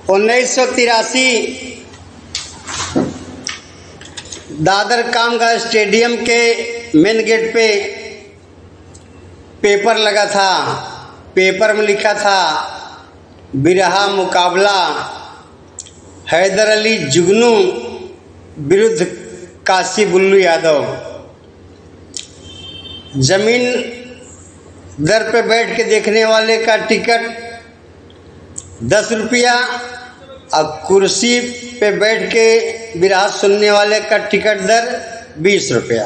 1983 दादर कामगार स्टेडियम के main gate पे पेपर लगा था। पेपर में लिखा था बिरहा मुकाबला हैदर अली जुगनू विरुद्ध काशी बुल्लू यादव। जमीन दर पे बैठ के देखने वाले का टिकट 10 रुपया और कुर्सी पे बैठ के बिरहा सुनने वाले का टिकट दर 20 रुपया।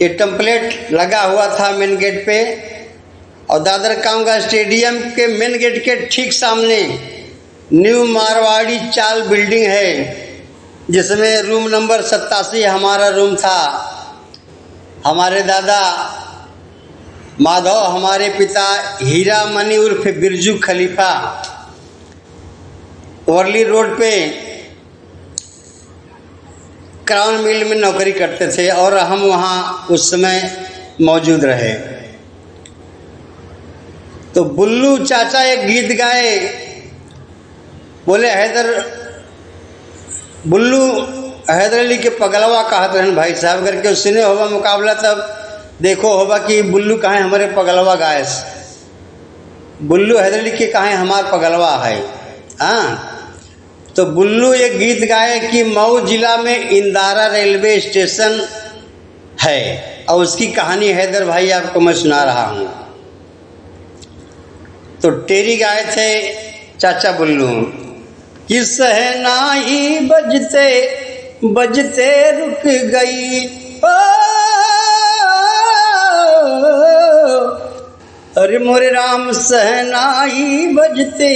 ये टेम्पलेट लगा हुआ था मेन गेट पे। और दादर कामगार स्टेडियम के मेन गेट के ठीक सामने न्यू मारवाड़ी चाल बिल्डिंग है, जिसमें रूम नंबर 87 हमारा रूम था। हमारे दादा माधव, हमारे पिता हीरा मनी उर्फ बिरजू खलीफा वर्ली रोड पे क्राउन मिल में नौकरी करते थे और हम वहाँ उस समय मौजूद रहे। तो बुल्लू चाचा एक गीत गाए, बोले बुल्लू हैदर अली के पगलवा कहत रहन भाई साहब करके सुने होगा मुकाबला, तब देखो होगा कि बुल्लू कहाँ हमारे पगलवा गाए। बुल्लू हैदर अली के कहाँ हमार पगलवा है। हाँ, तो बुल्लू एक गीत गाए कि मऊ जिला में इंदारा रेलवे स्टेशन है और उसकी कहानी हैदर भाई आपको मैं सुना रहा हूँ। तो टेरी गाए थे चाचा बुल्लू कि सहनाई बजते बजते रुक गई, अरे मोरे राम सहनाई बजते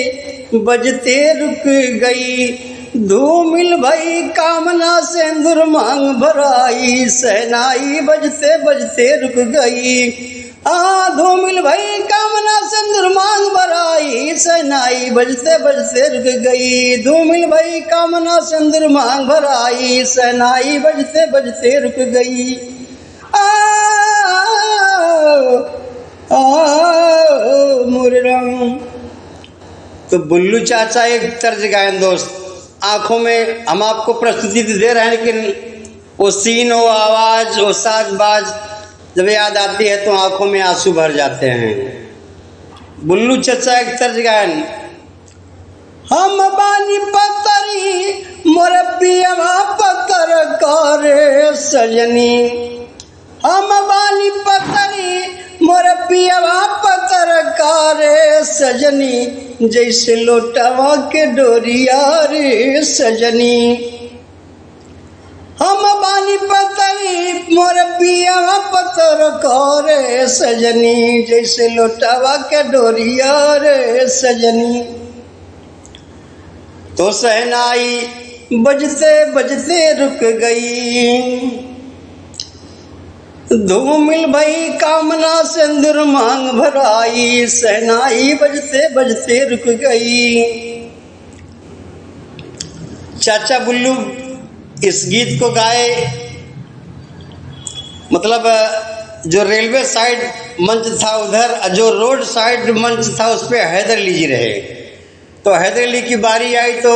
बजते रुक गई, धूमिल भई कामना सिंदूर मांग भराई, सहनाई बजते बजते रुक गई। धूमिल भई कामना सिंदूर मांग भराई, सहनाई बजते बजते रुक गई, धूमिल भई कामना सिंदूर मांग भराई, सहनाई बजते बजते रुक गई। मोरे राम। तो बुल्लू चाचा एक तर्ज गायन दोस्त, आंखों में हम आपको प्रस्तुति दे रहे हैं, लेकिन वो सीन, वो आवाज़, वो साजबाज जब याद आती है तो आंखों में आंसू भर जाते हैं। बुल्लू चाचा एक तर्ज गायन, हम बानी पतरी मोर पियवा पतर करे सजनी, हम बानी पतरी मोर पियवा पतर करे सजनी, जैसे लोटवा के डोरिया रे सजनी। हम बानी पतरी मोर पियवा पतर करे सजनी, जैसे लोटवा के डोरिया रे सजनी। तो सहनाई बजते बजते रुक गई, धूमिल भई कामना सिंदूर मांग भराई, सहनाई बजते बजते रुक गई। चाचा बुल्लू इस गीत को गाए, मतलब जो रेलवे साइड मंच था उधर, जो रोड साइड मंच था उस पर हैदर अली जी रहे। तो हैदर अली की बारी आई तो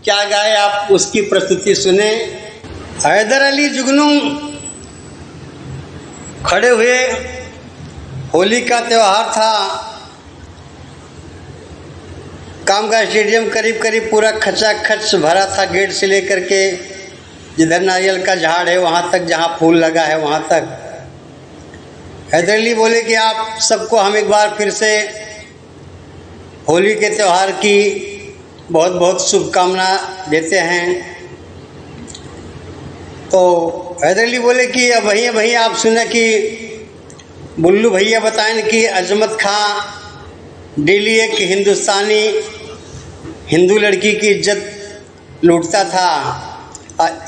क्या गाए आप उसकी प्रस्तुति सुने। हैदर अली जुगनू खड़े हुए, होली का त्यौहार था, कामगार स्टेडियम करीब करीब पूरा खचाखच भरा था, गेट से लेकर के जिधर नारियल का झाड़ है वहाँ तक, जहाँ फूल लगा है वहाँ तक। हैदर अली बोले कि आप सबको हम एक बार फिर से होली के त्यौहार की बहुत बहुत शुभकामना देते हैं। तो हैदर अली बोले कि अब वहीं आप सुने कि बुल्लू भैया बताएं कि अजमत खां डेली एक हिंदुस्तानी हिंदू लड़की की इज्जत लूटता था।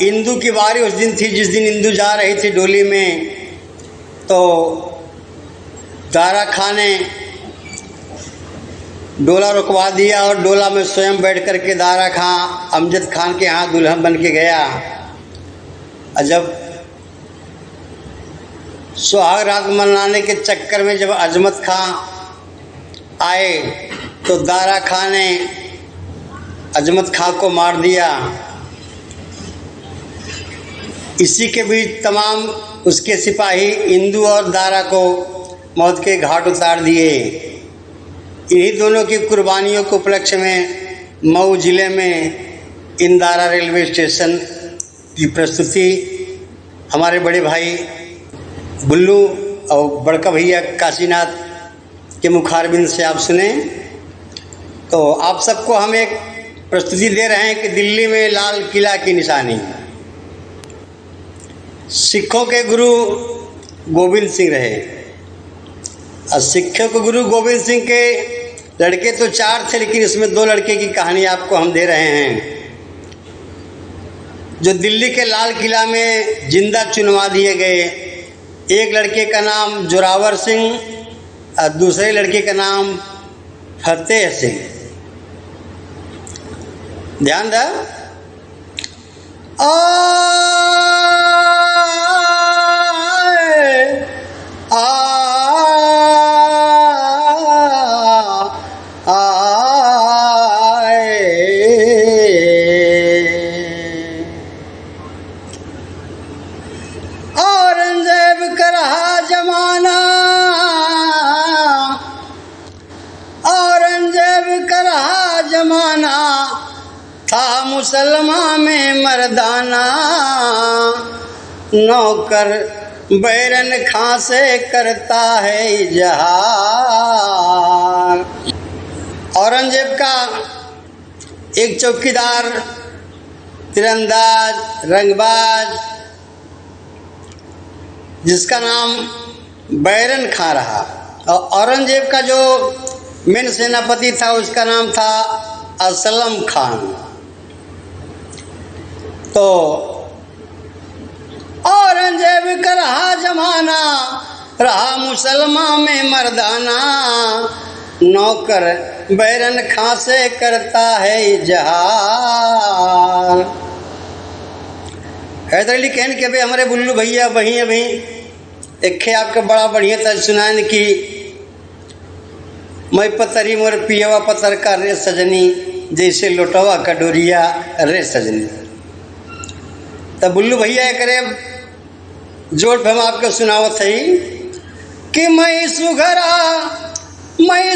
इंदू की बारी उस दिन थी जिस दिन इंदू जा रही थी डोली में, तो दारा खां ने डोला रुकवा दिया और डोला में स्वयं बैठ कर के दारा खां अमजद खान के यहाँ दुल्हन बन के गया। जब सुहाग रात मनाने के चक्कर में जब अजमत खां आए तो दारा खां ने अजमत खां को मार दिया। इसी के बीच तमाम उसके सिपाही इंदू और दारा को मौत के घाट उतार दिए। इन्हीं दोनों की कुर्बानियों के उपलक्ष्य में मऊ जिले में इंदारा रेलवे स्टेशन की प्रस्तुति हमारे बड़े भाई बुल्लू और बड़का भैया काशीनाथ के मुखारबिंद से आप सुने। तो आप सबको हम एक प्रस्तुति दे रहे हैं कि दिल्ली में लाल किला की निशानी। सिखों के गुरु गोविंद सिंह रहे और सिखों के गुरु गोविंद सिंह के लड़के तो 4 थे, लेकिन इसमें 2 लड़के की कहानी आपको हम दे रहे हैं जो दिल्ली के लाल किला में जिंदा चुनवा दिए गए। एक लड़के का नाम जोरावर सिंह और दूसरे लड़के का नाम फतेह सिंह। ध्यान दे। औरंगजेब का रहा जमाना, औरंगजेब का रहा जमाना, था मुसलमान में मर्दाना, नौकर बैरन खां से करता है इजहार। औरंगजेब का एक चौकीदार, तीरंदाज, रंगबाज, जिसका नाम बैरन खां रहा, और औरंगजेब का जो मेन सेनापति था उसका नाम था असलम खान। तो औरंगजेब का रहा जमाना, रहा मुसलमान में मर्दाना, नौकर बैरन खां से करता है इजहार। हैदर अली कहन के भाई हमारे बुल्लू भैया वहीं अभी एक आपके बड़ा बढ़िया तर्ज सुनान की, मैं पतरी मोर पियवा पतर का रे सजनी, जैसे लोटवा का डोरिया रे सजनी। तब बुल्लू भैया एक रे जोड़ पे हम आपको सुनावत है कि मैं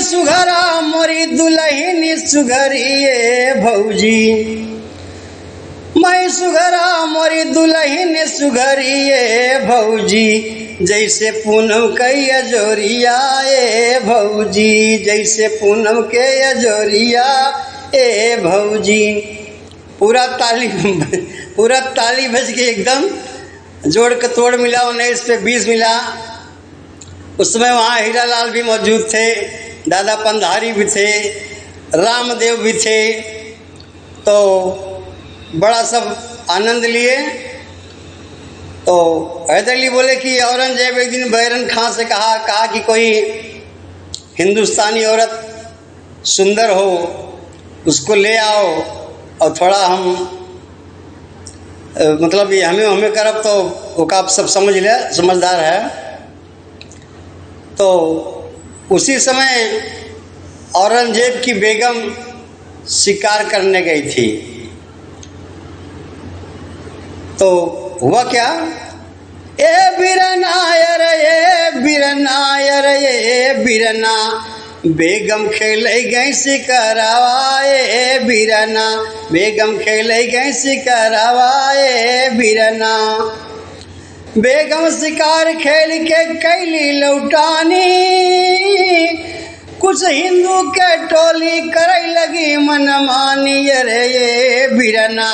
सुघरा मोरी दुल्हन सुघरिए भौजी, मैं सुघरा मोरी दुल्हन सुघरिए भौजी, जैसे पूनम के अजोरिया ए भौजी, जैसे पूनम के अजोरिया ए भौजी। पूरा ताली बज के एकदम जोड़ के तोड़ मिला, 19 पे 20 मिला। उस समय वहाँ हीरालाल भी मौजूद थे, दादा पंधारी भी थे, रामदेव भी थे। तो बड़ा सब आनंद लिए। तो हैदर अली बोले कि औरंगजेब एक दिन बैरन खां से कहा कि कोई हिंदुस्तानी औरत सुंदर हो उसको ले आओ और थोड़ा हम मतलब ये हमें करब तो वो आप सब समझ ले, समझदार है। तो उसी समय औरंगजेब की बेगम शिकार करने गई थी। तो हुआ क्या, ए बिरनायर ये बिरनायर ये बिरना, बेगम खेले गई शिकारवाए बिरना, बेगम खेले गई शिकारवाए बिरना। बेगम शिकार खेल के कैली लौटानी, कुछ हिंदू के टोली करे लगी मनमानी रे ये बिरना,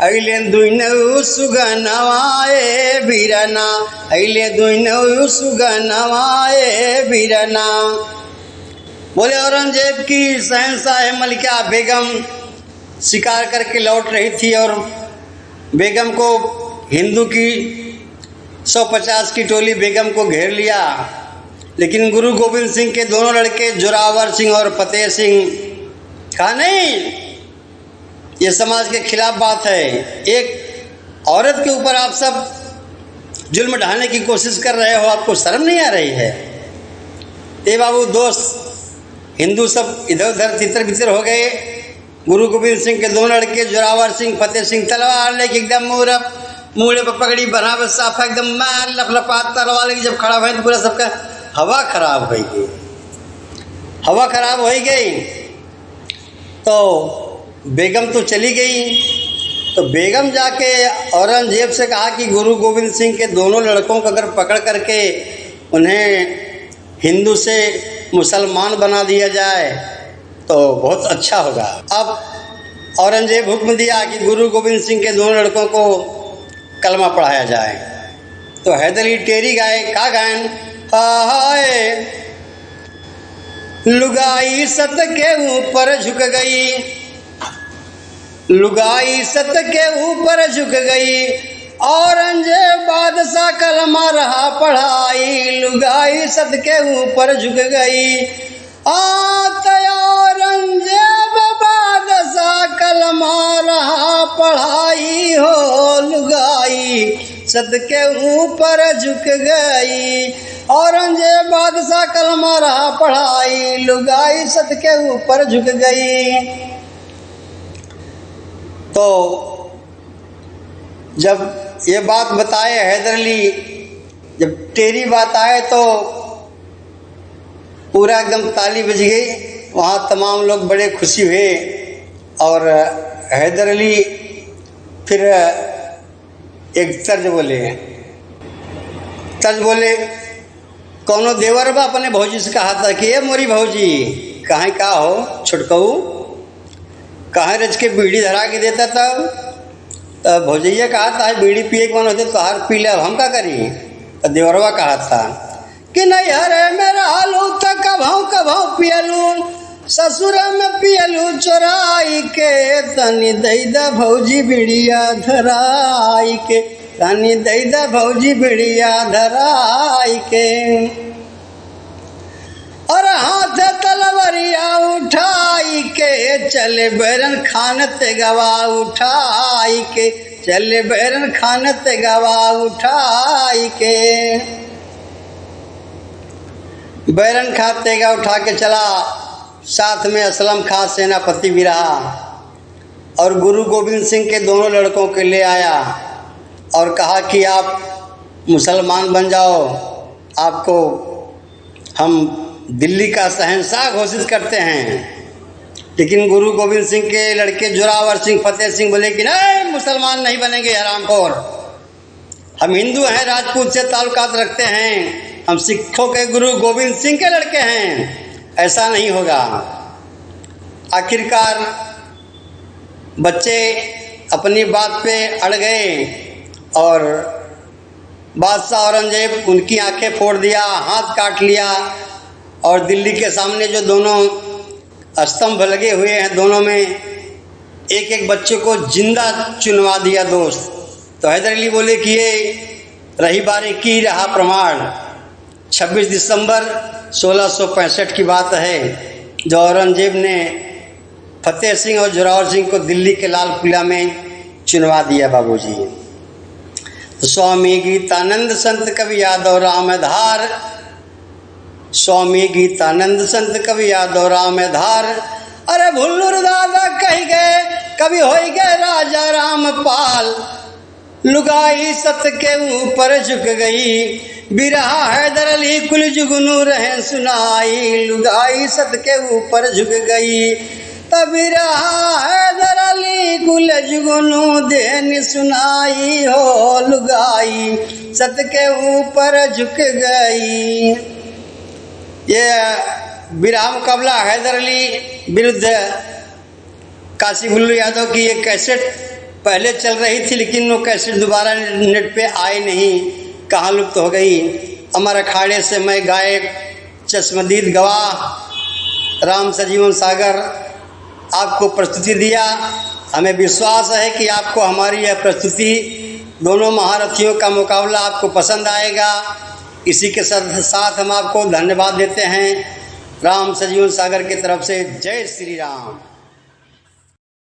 अइले दुइनौ सुगनवाए बिरना, अइले दुइनौ सुगनवाए बिरना। बोले औरंगजेब की शहंशाह मलिका बेगम शिकार करके लौट रही थी और बेगम को हिंदू की 150 की टोली बेगम को घेर लिया। लेकिन गुरु गोविंद सिंह के दोनों लड़के जोरावर सिंह और फतेह सिंह कहा नहीं, ये समाज के खिलाफ बात है, एक औरत के ऊपर आप सब जुल्म ढाने की कोशिश कर रहे हो, आपको शर्म नहीं आ रही है। ते बाबू दोस्त हिंदू सब इधर उधर तितर बितर हो गए। गुरु गोविंद सिंह के दो लड़के जोरावर सिंह फतेह सिंह तलवार लेके एकदम मूड़े पर पगड़ी बना बस साफा एकदम मार लपलपात तलवार लेके जब खड़ा हुए तो पूरा सबका हवा खराब हो गई। हवा खराब हो गई तो बेगम तो चली गई। तो बेगम जाके औरंगजेब से कहा कि गुरु गोविंद सिंह के दोनों लड़कों को अगर पकड़ करके उन्हें हिंदू से मुसलमान बना दिया जाए तो बहुत अच्छा होगा। अब औरंगजेब हुक्म दिया कि गुरु गोविंद सिंह के दोनों लड़कों को कलमा पढ़ाया जाए। तो हैदर अली टेरी गाए, का गायन, हाय लुगाई सत के ऊपर झुक गई, लुगाई सत के ऊपर झुक गई, औरंगजेब बादशाह कलमा रहा पढ़ाई, लुगाई सत के ऊपर झुक गई, औरंगजेब बादशाह कलमा रहा पढ़ाई हो, लुगाई सत के ऊपर झुक गई, औरंगजेब बादशाह कलमा रहा पढ़ाई, लुगाई सत के ऊपर झुक गई। तो जब ये बात बताए हैदर अली, जब तेरी बात आए तो पूरा एकदम ताली बज गई। वहाँ तमाम लोग बड़े खुशी हुए और हैदर अली फिर एक तर्ज बोले, कौनो देवर बा अपने भौजी से कहा था कि ये मोरी भौजी कहाँ का हो छुटकऊ, कहाँ रच के बीड़ी धरा के देता तब, तो भौजैया कहा था बीड़ी पिए के मन होते तो हार पी ले, अब हम का करी। तो देवरवा कहा था कि नहीं अरे मेरा हालू तो कभाऊ पियलू, ससुर में पियलू चोराई के, तनी दैदा भौजी बिड़िया धराई के, तनी दैदा भौजी बिड़िया धराई के, और हाथ तलवरिया उठाई के, चले बैरन खान ते गवा उठाई के, चले बैरन खान ते गवा उठाई के। बैरन खा तेगा उठा के चला, साथ में असलम खां सेनापति भी रहा और गुरु गोविंद सिंह के दोनों लड़कों के ले आया और कहा कि आप मुसलमान बन जाओ, आपको हम दिल्ली का शहंशाह घोषित करते हैं। लेकिन गुरु गोविंद सिंह के लड़के जोरावर सिंह फतेह सिंह बोले कि नहीं, मुसलमान नहीं बनेंगे हरामखोर, हम हिंदू हैं, राजपूत से ताल्लुकात रखते हैं, हम सिखों के गुरु गोविंद सिंह के लड़के हैं, ऐसा नहीं होगा। आखिरकार बच्चे अपनी बात पे अड़ गए और बादशाह औरंगजेब उनकी आंखें फोड़ दिया, हाथ काट लिया और दिल्ली के सामने जो दोनों स्तंभ लगे हुए हैं दोनों में एक एक बच्चे को जिंदा चुनवा दिया दोस्त। तो हैदर अली बोले कि ये रही बारीकी रहा प्रमाण। 26 दिसंबर 1665 की बात है जो औरंगजेब ने फतेह सिंह और जोरावर सिंह को दिल्ली के लाल किला में चुनवा दिया बाबूजी। स्वामी गीतानंद संत कवि यादव रामधार, स्वामी गीतानंद संत कवि यादव रामधार, अरे भुल्लुर दादा कही गए कभी हो गए राजा रामपाल, लुगाई सत के ऊपर झुक गई, बिरहा हैदर अली कुल जुगनू रहे सुनाई, लुगाई सत के ऊपर झुक गई, तब बिरहा हैदर अली कुल जुगनू देन सुनाई हो, लुगाई सत के ऊपर झुक गई। ये बिरहा मुकाबला हैदर अली विरुद्ध काशी बुल्लू यादव की ये कैसेट पहले चल रही थी, लेकिन वो कैसेट दोबारा नेट पे आई नहीं, कहाँ लुप्त हो गई। अमर अखाड़े से मैं गायक चश्मदीद गवाह राम सजीवन सागर आपको प्रस्तुति दिया। हमें विश्वास है कि आपको हमारी यह प्रस्तुति दोनों महारथियों का मुकाबला आपको पसंद आएगा। इसी के साथ हम आपको धन्यवाद देते हैं। राम सजीवन सागर की तरफ से जय श्री राम।